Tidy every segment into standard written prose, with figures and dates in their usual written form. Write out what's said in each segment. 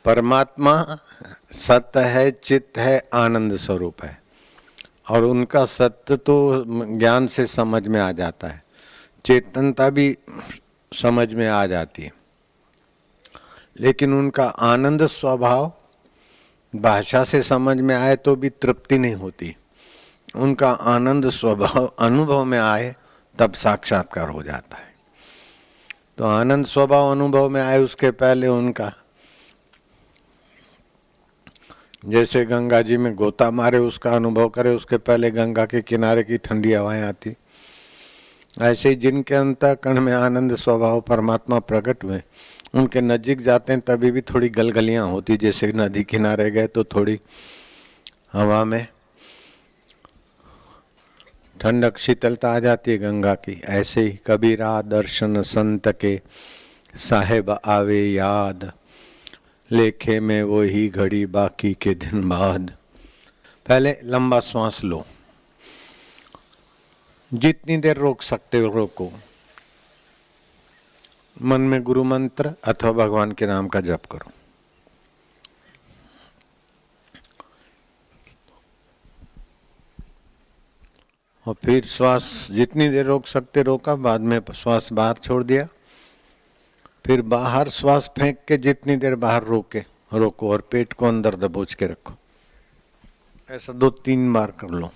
परमात्मा सत्य है, चित्त है, आनंद स्वरूप है। और उनका सत्य तो ज्ञान से समझ में आ जाता है, चेतनता भी समझ में आ जाती है। लेकिन उनका आनंद स्वभाव भाषा से समझ में आए तो भी तृप्ति नहीं होती। उनका आनंद स्वभाव अनुभव में आए तब साक्षात्कार हो जाता है। तो आनंद स्वभाव अनुभव में आए उसके पहले उनका, जैसे गंगा जी में गोता मारे उसका अनुभव करे उसके पहले गंगा के किनारे की ठंडी हवाएं आती, ऐसे ही जिनके अंतःकरण में आनंद स्वभाव परमात्मा प्रकट हुए उनके नजीक जाते हैं तभी भी थोड़ी गलगलियां होती। जैसे नदी किनारे गए तो थोड़ी हवा में ठंडक शीतलता आ जाती है गंगा की। ऐसे ही कबीरा दर्शन संत के साहेब आवे याद, लेखे में वो ही घड़ी बाकी के दिन बाद। पहले लंबा श्वास लो, जितनी देर रोक सकते हो रोको। मन में गुरु मंत्र अथवा भगवान के नाम का जप करो। और फिर श्वास जितनी देर रोक सकते रोका, बाद में श्वास बाहर छोड़ दिया। फिर बाहर श्वास फेंक के जितनी देर बाहर रोको और पेट को अंदर दबोच के रखो। ऐसा 2-3 बार कर लो।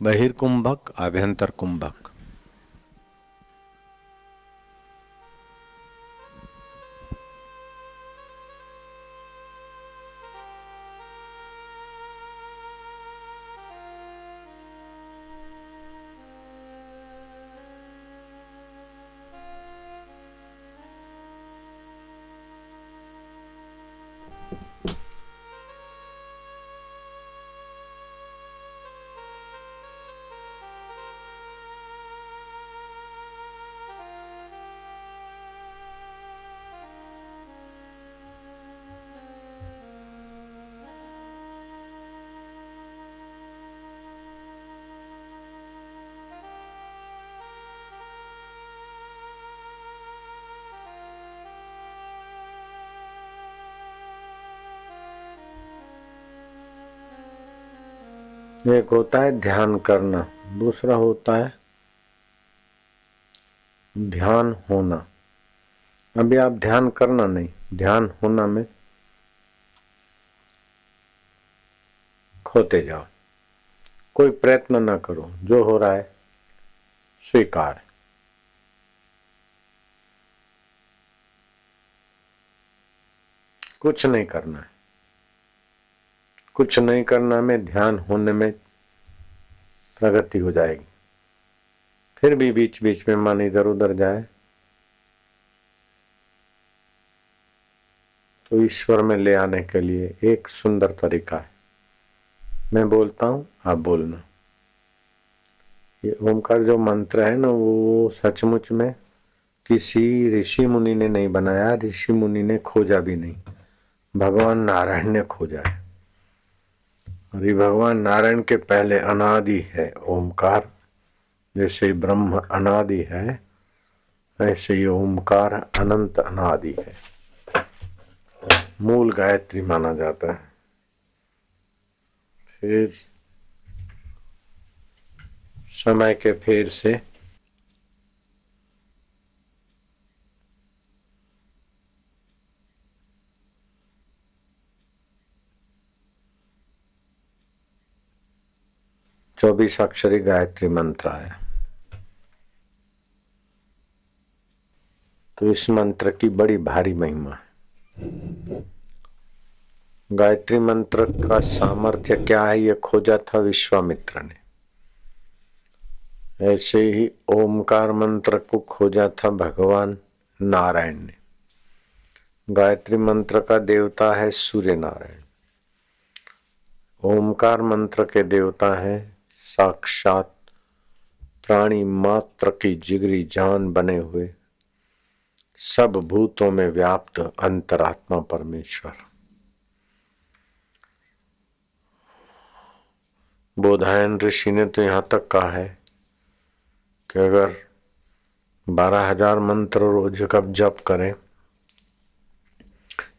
बहिर्कुंभक आभ्यंतर कुंभक। एक होता है ध्यान करना, दूसरा होता है ध्यान होना। अभी आप ध्यान करना नहीं, ध्यान होना में खोते जाओ। कोई प्रयत्न ना करो, जो हो रहा है स्वीकार। कुछ नहीं करना है, कुछ नहीं करना में ध्यान होने में प्रगति हो जाएगी। फिर भी बीच बीच में मन इधर उधर जाए तो ईश्वर में ले आने के लिए एक सुंदर तरीका है। मैं बोलता हूं, आप बोलना। ये ओमकार जो मंत्र है ना, वो सचमुच में किसी ऋषि मुनि ने नहीं बनाया, ऋषि मुनि ने खोजा भी नहीं, भगवान नारायण ने खोजा है। और ये भगवान नारायण के पहले अनादि है ओमकार। जैसे ब्रह्म अनादि है, ऐसे ही ओमकार अनंत अनादि है, मूल गायत्री माना जाता है। फिर समय के फेर से चौबीस अक्षरी गायत्री मंत्र आया। तो इस मंत्र की बड़ी भारी महिमा है। गायत्री मंत्र का सामर्थ्य क्या है, ये खोजा था विश्वामित्र ने। ऐसे ही ओमकार मंत्र को खोजा था भगवान नारायण ने। गायत्री मंत्र का देवता है सूर्य नारायण। ओमकार मंत्र के देवता है साक्षात प्राणी मात्र की जिगरी जान बने हुए सब भूतों में व्याप्त अंतरात्मा परमेश्वर। बोधायन ऋषि ने तो यहां तक कहा है कि अगर 12,000 मंत्र रोज कब जप करें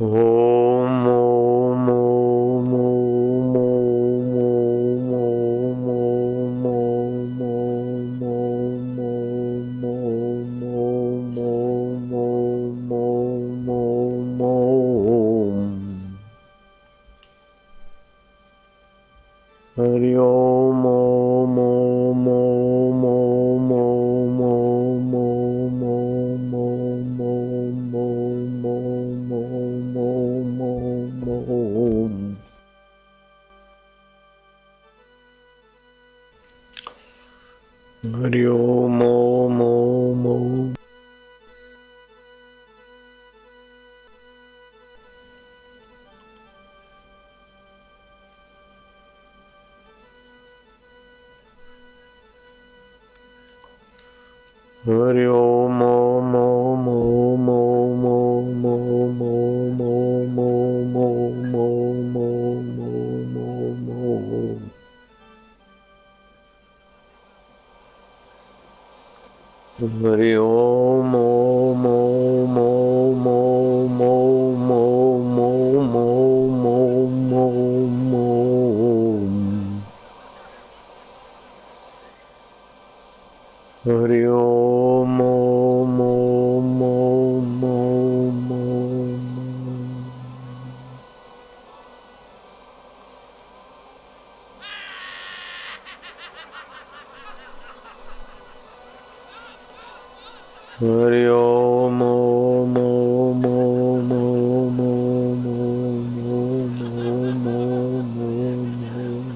ओम ओम ओम ओम ओम ओम ओम ओम ओम ओम ओम ओम ओम ओम ओम ओम। हरि ओम ओम ओम ओम ओम ओम ओम ओम ओम ओम ओम ओम ओम ओम ओम ओम। हरि ओम ओम ओम ओम। हरि ओम ओम ओम ओम ओम ओम ओम ओम ओम ओम ओम ओम ओम ओम ओम। हरि ओम ओम ओम ओम ओम ओम ओम ओम ओम ओम ओम। हरि ओम ओम ओम ओम ओम ओम। हरि ओम ओम ओम ओम ओम ओम ओम ओम ओम ओम ओम।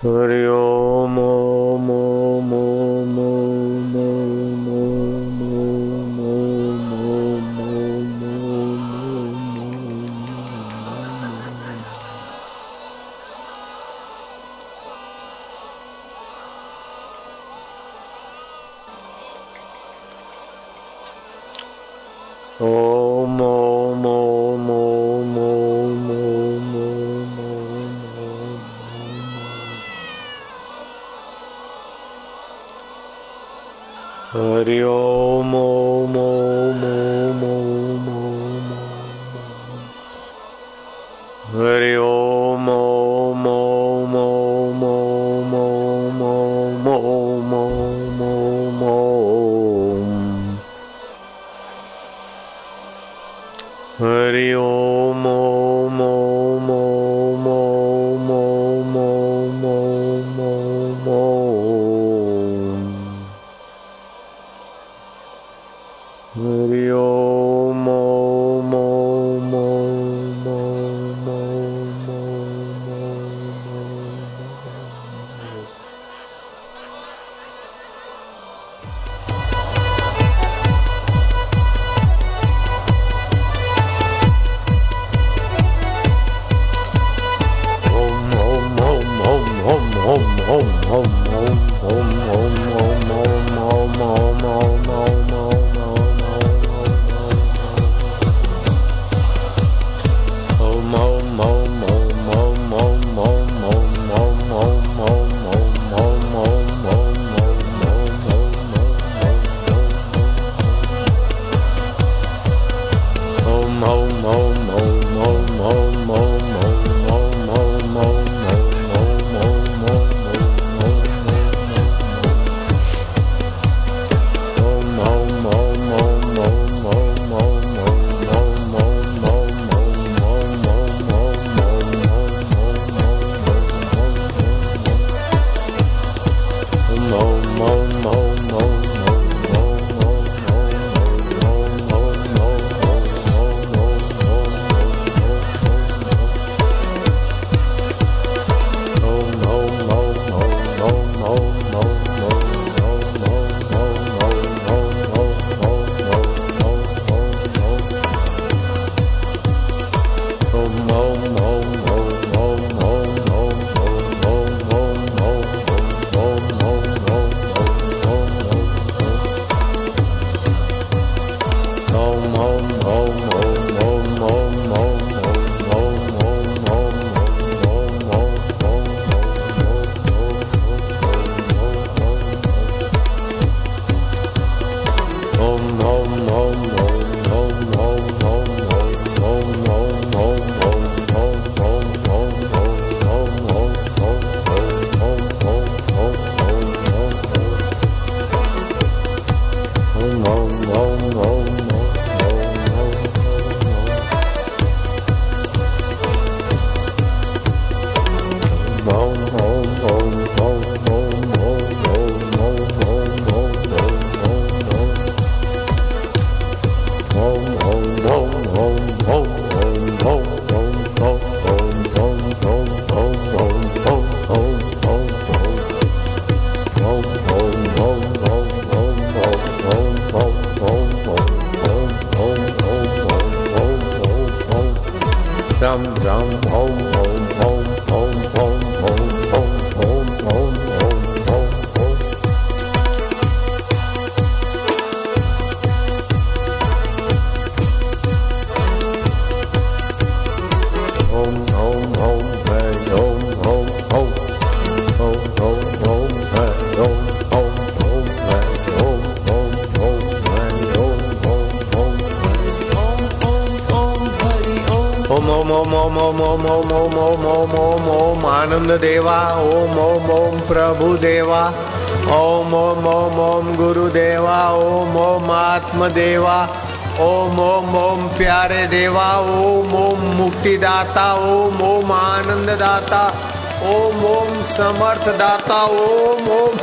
हरि ओम ओम ओम ओम ओम ओम ओम ओम ओम ओम ओम ओम। ओम ओम ओम ओम ओम ओम ओम ओम ओम। हरि ओम ओम ओम ओम ओम ओम ओम। हरि ओम ओम ओम ओम ओम ओम ओम ओम ओम ओम। हरि ओम ओम ओम ओम ओम ओम ओम ओम ओम। हरि ओम ओम ओम ओम ओम ओम ओम ओम। ओम आनंद देवा, ओम प्रभु देवा, ओम गुरुदेवा, ओम आत्मदेवा, ओम प्यारे देवा, ओम मुक्तिदाता, ओम आनंद दाता, ओम समर्थ दाता, ओम